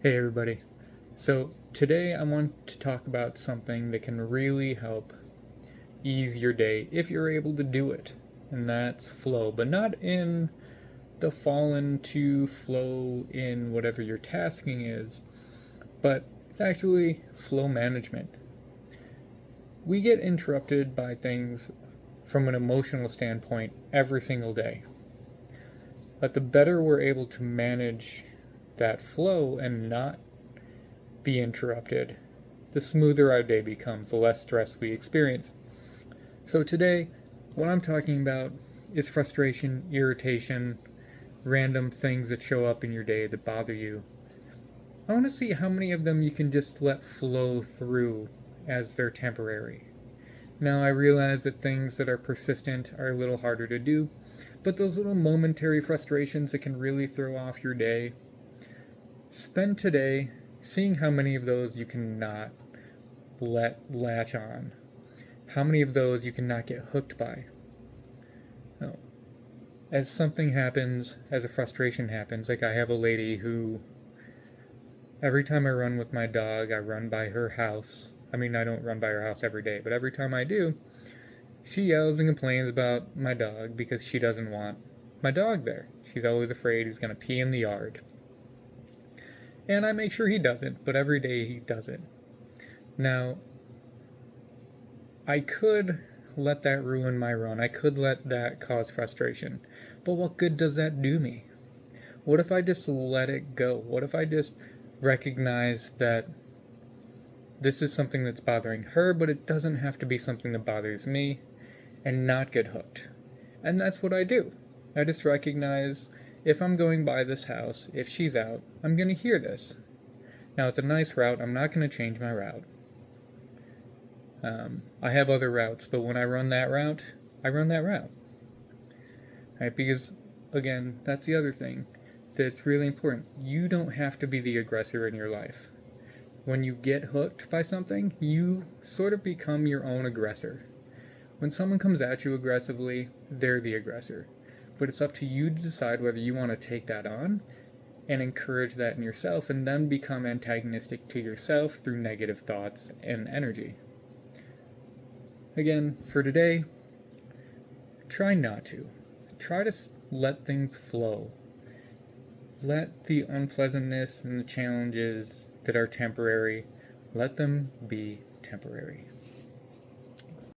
Hey everybody. So today I want to talk about something that can really help ease your day if you're able to do it. And that's flow, but not in the fallen to flow in whatever your tasking is, but it's actually flow management. We get interrupted by things from an emotional standpoint every single day. But the better we're able to manage that flow and not be interrupted, the smoother our day becomes, the less stress we experience. So today, what I'm talking about is frustration, irritation, random things that show up in your day that bother you. I want to see how many of them you can just let flow through as they're temporary. Now, I realize that things that are persistent are a little harder to do, but those little momentary frustrations that can really throw off your day, spend today seeing how many of those you cannot let latch on. How many of those you cannot get hooked by? No. As something happens, as a frustration happens, like I have a lady who, every time I run with my dog, I run by her house. I mean, I don't run by her house every day, but every time I do, she yells and complains about my dog because she doesn't want my dog there. She's always afraid he's going to pee in the yard. And I make sure he doesn't, but every day he does it. Now, I could let that ruin my run. I could let that cause frustration. But what good does that do me? What if I just let it go? What if I just recognize that this is something that's bothering her, but it doesn't have to be something that bothers me, and not get hooked? And that's what I do. I just recognize if I'm going by this house, if she's out, I'm going to hear this. Now, it's a nice route. I'm not going to change my route. I have other routes, but when I run that route, I run that route. Right? Because, again, that's the other thing that's really important. You don't have to be the aggressor in your life. When you get hooked by something, you sort of become your own aggressor. When someone comes at you aggressively, they're the aggressor. But it's up to you to decide whether you want to take that on and encourage that in yourself and then become antagonistic to yourself through negative thoughts and energy. Again, for today, try not to. Try to let things flow. Let the unpleasantness and the challenges that are temporary, let them be temporary.